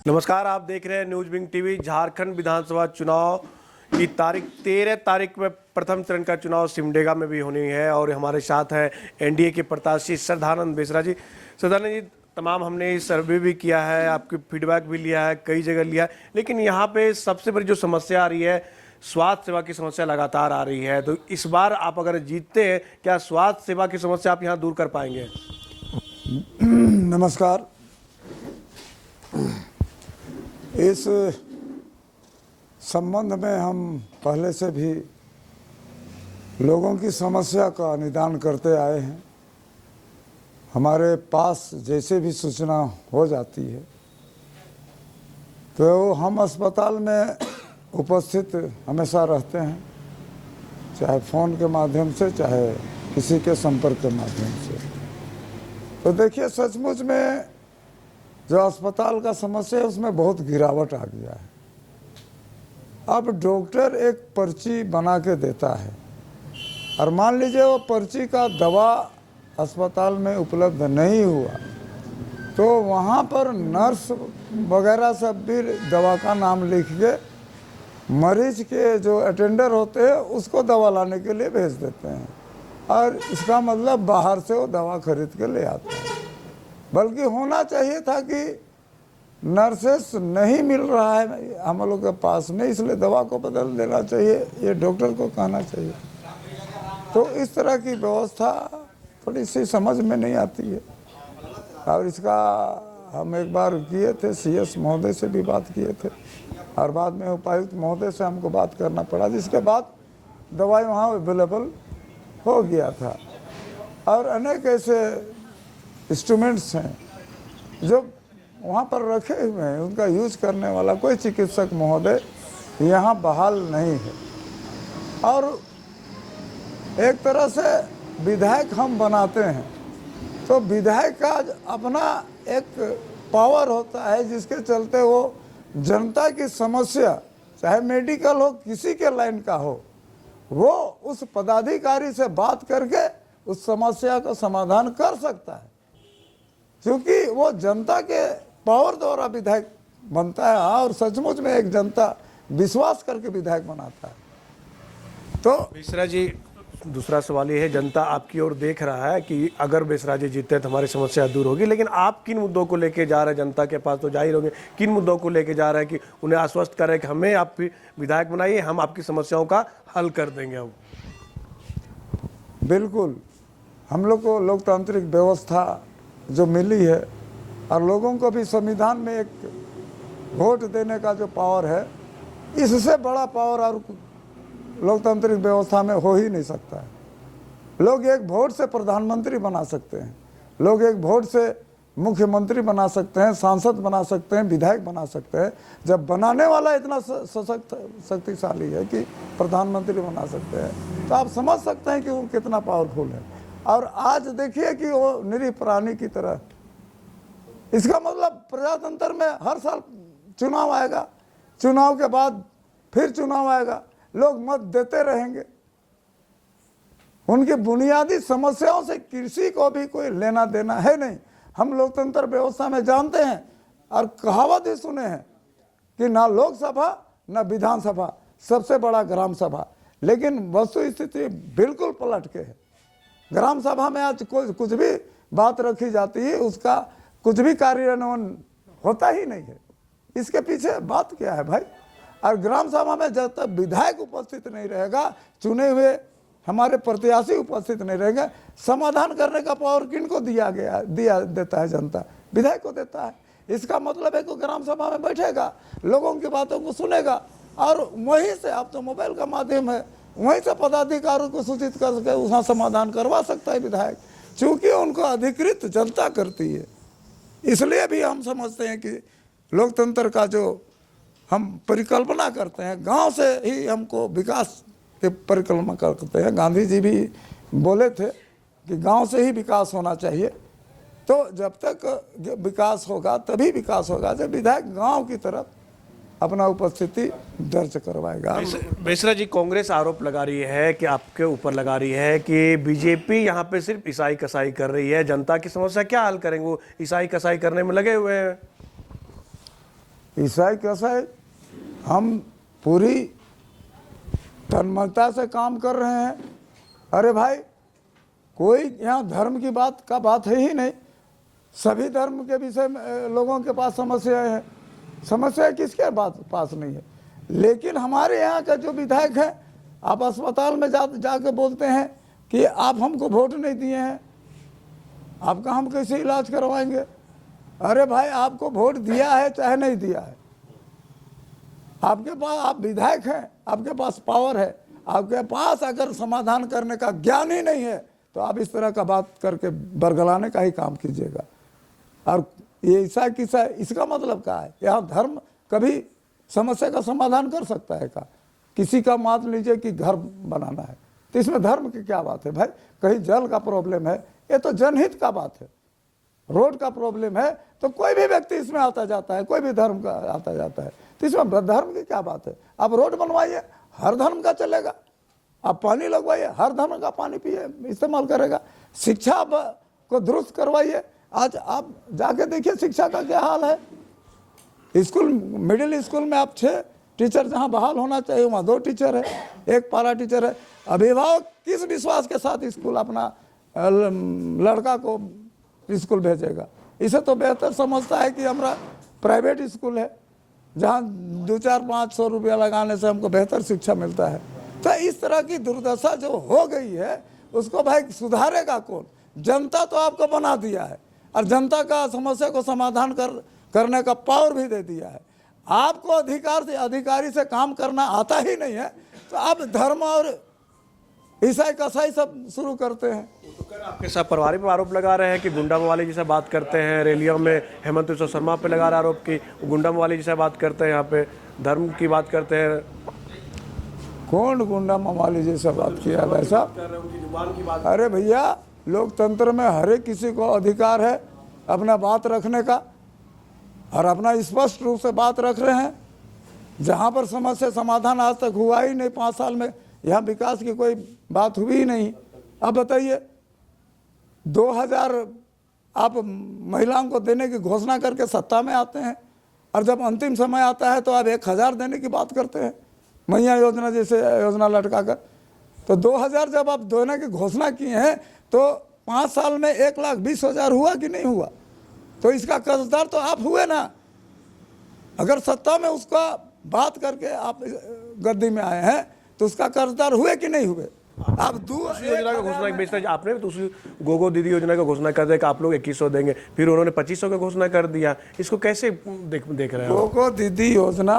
नमस्कार, आप देख रहे हैं न्यूज विंग टीवी। झारखंड विधानसभा चुनाव की तारीख 13 तारीख में प्रथम चरण का चुनाव सिमडेगा में भी होनी है और हमारे साथ हैं एनडीए के प्रत्याशी श्रद्धानंद बेसरा जी। श्रद्धानंद जी, तमाम हमने सर्वे भी किया है, आपकी फीडबैक भी लिया है, कई जगह लिया है, लेकिन यहाँ पे सबसे बड़ी जो समस्या आ रही है, स्वास्थ्य सेवा की समस्या लगातार आ रही है। तो इस बार आप अगर जीतते हैं, क्या स्वास्थ्य सेवा की समस्या आप यहाँ दूर कर पाएंगे? नमस्कार। इस संबंध में हम पहले से भी लोगों की समस्या का निदान करते आए हैं। हमारे पास जैसे भी सूचना हो जाती है तो हम अस्पताल में उपस्थित हमेशा रहते हैं, चाहे फ़ोन के माध्यम से चाहे किसी के संपर्क के माध्यम से। तो देखिए, सचमुच में जो अस्पताल का समस्या है उसमें बहुत गिरावट आ गया है। अब डॉक्टर एक पर्ची बना के देता है और मान लीजिए वो पर्ची का दवा अस्पताल में उपलब्ध नहीं हुआ तो वहाँ पर नर्स वगैरह सब भी दवा का नाम लिख के मरीज के जो अटेंडर होते हैं उसको दवा लाने के लिए भेज देते हैं और इसका मतलब बाहर से वो दवा खरीद के ले आते हैं। बल्कि होना चाहिए था कि नर्सेस नहीं मिल रहा है हम लोग के पास में, इसलिए दवा को बदल देना चाहिए, ये डॉक्टर को कहना चाहिए। तो इस तरह की व्यवस्था थोड़ी सी समझ में नहीं आती है और इसका हम एक बार किए थे, सीएस महोदय से भी बात किए थे और बाद में उपायुक्त महोदय से हमको बात करना पड़ा, जिसके बाद दवाई वहाँ अवेलेबल हो गया था। और अनेक ऐसे इंस्ट्रूमेंट्स हैं जो वहाँ पर रखे हुए हैं, उनका यूज करने वाला कोई चिकित्सक महोदय यहाँ बहाल नहीं है। और एक तरह से विधायक हम बनाते हैं तो विधायक का अपना एक पावर होता है जिसके चलते वो जनता की समस्या, चाहे मेडिकल हो किसी के लाइन का हो, वो उस पदाधिकारी से बात करके उस समस्या का समाधान कर सकता है, क्योंकि वो जनता के पावर द्वारा विधायक बनता है और सचमुच में एक जनता विश्वास करके विधायक बनाता है। तो बेसरा जी, दूसरा सवाल ये है, जनता आपकी ओर देख रहा है कि अगर बेसरा जी जीतते तो हमारी समस्या दूर होगी, लेकिन आप किन मुद्दों को लेके जा रहे हैं जनता के पास? तो जाहिर होंगे, किन मुद्दों को लेके जा रहे हैं कि उन्हें आश्वस्त कर रहे हैं कि हमें आप विधायक बनाइए, हम आपकी समस्याओं का हल कर देंगे? हम बिल्कुल, हम लोग को लोकतांत्रिक व्यवस्था जो मिली है और लोगों को भी संविधान में एक वोट देने का जो पावर है, इससे बड़ा पावर और लोकतांत्रिक व्यवस्था में हो ही नहीं सकता है। लोग एक वोट से प्रधानमंत्री बना सकते हैं, लोग एक वोट से मुख्यमंत्री बना सकते हैं, सांसद बना सकते हैं, विधायक बना सकते हैं। जब बनाने वाला इतना सशक्त शक्तिशाली है कि प्रधानमंत्री बना सकते हैं तो आप समझ सकते हैं कि वो कितना पावरफुल है। और आज देखिए कि वो निरीह प्राणी की तरह, इसका मतलब प्रजातंत्र में हर साल चुनाव आएगा, चुनाव के बाद फिर चुनाव आएगा, लोग मत देते रहेंगे। उनकी बुनियादी समस्याओं से किसी को भी कोई लेना देना है नहीं। हम लोकतंत्र व्यवस्था में जानते हैं और कहावत ही सुने हैं कि ना लोकसभा ना विधानसभा, सबसे बड़ा ग्राम सभा। लेकिन वस्तु स्थिति बिल्कुल पलट के है। ग्राम सभा में आज कुछ भी बात रखी जाती है, उसका कुछ भी कार्यान्वयन होता ही नहीं है। इसके पीछे बात क्या है भाई? और ग्राम सभा में जब तक विधायक उपस्थित नहीं रहेगा, चुने हुए हमारे प्रत्याशी उपस्थित नहीं रहेंगे, समाधान करने का पावर किनको दिया देता है जनता? विधायक को देता है। इसका मतलब है कि ग्राम सभा में बैठेगा, लोगों की बातों को सुनेगा और वहीं से, अब तो मोबाइल का माध्यम है, वहीं से पदाधिकारियों को सूचित करके उसका समाधान करवा सकता है विधायक, चूँकि उनको अधिकृत जनता करती है। इसलिए भी हम समझते हैं कि लोकतंत्र का जो हम परिकल्पना करते हैं, गांव से ही हमको विकास की परिकल्पना करते हैं। गांधी जी भी बोले थे कि गांव से ही विकास होना चाहिए। तो जब तक विकास होगा तभी विकास होगा जब विधायक गांव की तरफ अपना उपस्थिति दर्ज करवाएगा। बेसरा जी, कांग्रेस आरोप लगा रही है कि आपके ऊपर लगा रही है कि बीजेपी यहाँ पे सिर्फ ईसाई कसाई कर रही है, जनता की समस्या क्या हल करेंगे? वो ईसाई कसाई करने में लगे हुए हैं। ईसाई कसाई हम पूरी तन्मयता से काम कर रहे हैं। अरे भाई, कोई यहाँ धर्म की बात है ही नहीं। सभी धर्म के विषय में लोगों के पास समस्याएं हैं। समस्या किसके पास नहीं है। लेकिन हमारे यहाँ का जो विधायक है, आप अस्पताल में जाके बोलते हैं कि आप हमको वोट नहीं दिए हैं, आपका हम कैसे इलाज करवाएंगे। अरे भाई, आपको वोट दिया है चाहे नहीं दिया है, आपके पास, आप विधायक हैं, आपके पास पावर है, आपके पास अगर समाधान करने का ज्ञान ही नहीं है तो आप इस तरह का बात करके बरगलाने का ही काम कीजिएगा। और ये ईसाई किसा, इसका मतलब क्या है। यहाँ धर्म कभी समस्या का समाधान कर सकता है क्या। किसी का मान लीजिए कि घर बनाना है, तो इसमें धर्म की क्या बात है भाई। कहीं जल का प्रॉब्लम है, ये तो जनहित का बात है। रोड का प्रॉब्लम है तो कोई भी व्यक्ति इसमें आता जाता है, कोई भी धर्म का आता जाता है, तो इसमें धर्म की क्या बात है। आप रोड बनवाइए, हर धर्म का चलेगा। आप पानी लगवाइए, हर धर्म का पानी पिए इस्तेमाल करेगा। शिक्षा को दुरुस्त करवाइए। आज आप जाके देखिए शिक्षा का क्या हाल है। स्कूल, मिडिल स्कूल में आप 6 टीचर जहाँ बहाल होना चाहिए वहाँ 2 टीचर है, 1 पारा टीचर है। अभिभावक किस विश्वास के साथ स्कूल अपना लड़का को स्कूल भेजेगा। इसे तो बेहतर समझता है कि हमारा प्राइवेट स्कूल है जहाँ 200-500 रुपया लगाने से हमको बेहतर शिक्षा मिलता है। तो इस तरह की दुर्दशा जो हो गई है उसको भाई सुधारेगा कौन। जनता तो आपको बना दिया है और जनता का समस्या को समाधान करने का पावर भी दे दिया है। आपको अधिकारी से काम करना आता ही नहीं है तो आप धर्म और ईसाई कसाई सब शुरू करते हैं। तो आपके साथ पारिवारिक आरोप लगा रहे हैं कि गुंडा मवाली जैसा बात करते हैं। रैलियों में हेमंत बिस्वा शर्मा पे लगा रहा आरोप कि गुंडा मवाली जैसा बात करते हैं, यहाँ पे धर्म की बात करते हैं। कौन गुंडा मवाली जैसा बात किया भाई साहब। अरे भैया, लोकतंत्र में हर एक किसी को अधिकार है अपना बात रखने का और अपना स्पष्ट रूप से बात रख रहे हैं। जहाँ पर समस्या समाधान आज तक हुआ ही नहीं 5 साल में, यहाँ विकास की कोई बात हुई ही नहीं। अब बताइए, 2000 आप महिलाओं को देने की घोषणा करके सत्ता में आते हैं और जब अंतिम समय आता है तो आप 1000 देने की बात करते हैं, मैया योजना जैसे योजना लटका कर। तो 2000 जब आप देने की घोषणा की हैं तो 5 साल में 1,20,000 हुआ कि नहीं हुआ। तो इसका कर्जदार तो आप हुए ना। अगर सत्ता में उसका बात करके आप गद्दी में आए हैं तो उसका कर्जदार हुए कि नहीं हुए। आप योजना की घोषणा बेचते आपने तो उसी गोगो दीदी योजना की घोषणा कर दिया कि आप लोग 2100 देंगे, फिर उन्होंने 2500 की घोषणा कर दिया। इसको कैसे देख रहे हैं। गोगो दीदी योजना,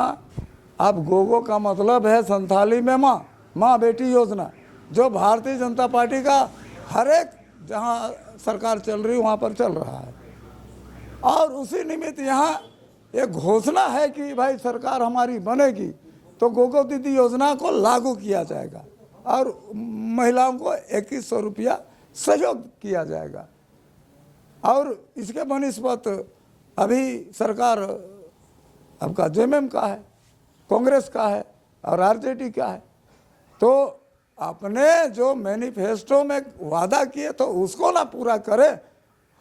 अब गोगो का मतलब है संथाली में माँ बेटी योजना, जो भारतीय जनता पार्टी का हर एक जहाँ सरकार चल रही वहाँ पर चल रहा है। और उसी निमित्त यहाँ एक घोषणा है कि भाई सरकार हमारी बनेगी तो गोगो दीदी योजना को लागू किया जाएगा और महिलाओं को 2100 रुपया सहयोग किया जाएगा। और इसके बनिस्पत अभी सरकार आपका जेएमएम का है, कांग्रेस का है और आरजेडी का है। तो अपने जो मैनिफेस्टो में वादा किए तो उसको ना पूरा करे।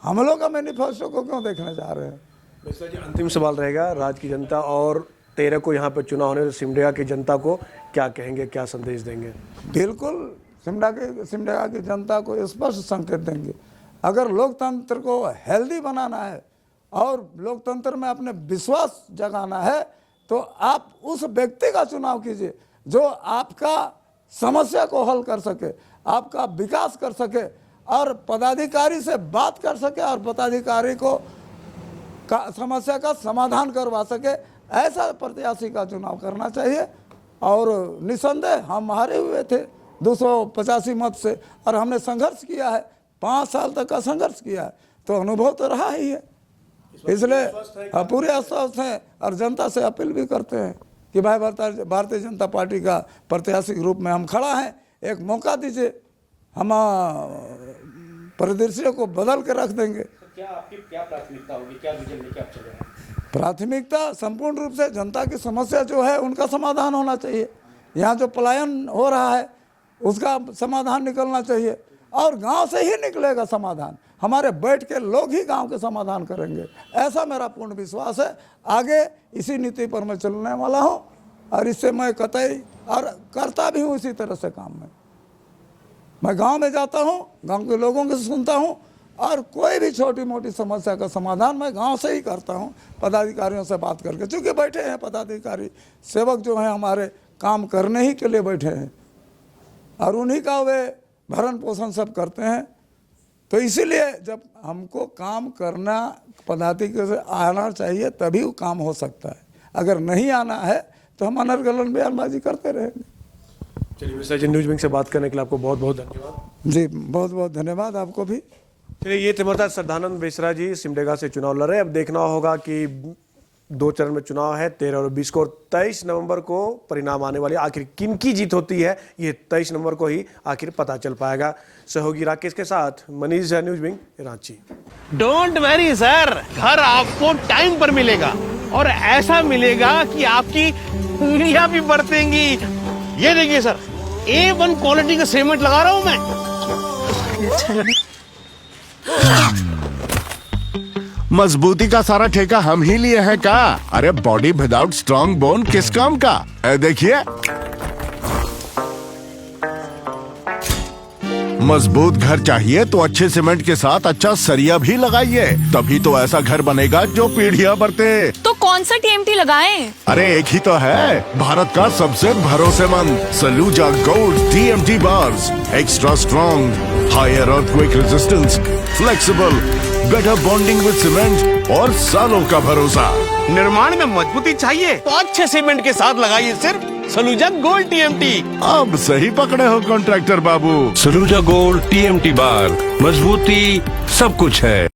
हम लोग का मैनिफेस्टो को क्यों देखने जा रहे हैं। मिश्रा जी, अंतिम सवाल रहेगा, राज्य की जनता और 13 को यहाँ पर चुनाव होने, सिमडेगा की जनता को क्या कहेंगे, क्या संदेश देंगे। बिल्कुल सिमडेगा की जनता को स्पष्ट संकेत देंगे। अगर लोकतंत्र को हेल्दी बनाना है और लोकतंत्र में अपने विश्वास जगाना है तो आप उस व्यक्ति का चुनाव कीजिए जो आपका समस्या को हल कर सके, आपका विकास कर सके और पदाधिकारी से बात कर सके और पदाधिकारी को समस्या का समाधान करवा सके। ऐसा प्रत्याशी का चुनाव करना चाहिए। और निसंदेह हम हारे हुए थे 285 मत से और हमने संघर्ष किया है, 5 साल तक का संघर्ष किया है, तो अनुभव तो रहा ही है। इसलिए पूरे आश्वस्त हैं और जनता से अपील भी करते हैं कि भाई भारतीय जनता पार्टी का प्रत्याशी के रूप में हम खड़ा हैं, एक मौका दीजिए, हम परिदृश्य को बदल के रख देंगे। क्या आपकी क्या प्राथमिकता होगी, क्या विजन लेके आप चले हैं। प्राथमिकता संपूर्ण रूप से जनता की समस्या जो है उनका समाधान होना चाहिए। यहाँ जो पलायन हो रहा है उसका समाधान निकलना चाहिए और गांव से ही निकलेगा समाधान। हमारे बैठ के लोग ही गांव के समाधान करेंगे, ऐसा मेरा पूर्ण विश्वास है। आगे इसी नीति पर मैं चलने वाला हूं और इससे मैं कतई और करता भी हूं इसी तरह से काम में। मैं गांव में जाता हूं, गांव के लोगों को सुनता हूं और कोई भी छोटी मोटी समस्या का समाधान मैं गांव से ही करता हूं, पदाधिकारियों से बात करके। चूँकि बैठे हैं पदाधिकारी, सेवक जो हैं हमारे काम करने ही के लिए बैठे हैं और उन्हीं का वे भरण पोषण सब करते हैं। तो इसीलिए जब हमको काम करना पदाधिकारी से आना चाहिए तभी वो काम हो सकता है। अगर नहीं आना है तो हम अनर्गलन बयानबाजी करते रहेंगे। चलिए मिश्रा जी, न्यूज विंग से बात करने के लिए आपको बहुत बहुत धन्यवाद। जी बहुत बहुत धन्यवाद आपको भी। चलिए, ये थे हमारे साथ श्रद्धानंद बेसरा जी, सिमडेगा से चुनाव लड़ रहे हैं। अब देखना होगा कि 2 चरण में चुनाव है, 13 और 20 को, और 23 नवंबर को परिणाम आने वाले। आखिर किन की जीत होती है ये 23 नवंबर को ही आखिर पता चल पाएगा। सहयोगी राकेश के साथ Manish, news wing, Ranchi. Don't worry sir, घर आपको टाइम पर मिलेगा और ऐसा मिलेगा कि आपकी उंगलियां भी बरतेंगी। ये देखिए सर, A1 क्वालिटी का सीमेंट लगा रहा हूं मैं। मजबूती का सारा ठेका हम ही लिए हैं का? अरे बॉडी विदाउट स्ट्रॉन्ग बोन किस काम का? देखिए, मजबूत घर चाहिए तो अच्छे सीमेंट के साथ अच्छा सरिया भी लगाइए, तभी तो ऐसा घर बनेगा जो पीढ़ियां बरते। तो कौन सा TMT लगाएं? अरे एक ही तो है, भारत का सबसे भरोसेमंद Saluja gold TMT bars. Extra strong, higher earthquake resistance, flexible, better bonding with cement और सालों का भरोसा। निर्माण में मजबूती चाहिए तो अच्छे सीमेंट के साथ लगाइए सिर्फ सलूजा गोल्ड TMT। अब सही पकड़े हो कॉन्ट्रैक्टर बाबू। सलूजा गोल्ड TMT बार, मजबूती सब कुछ है।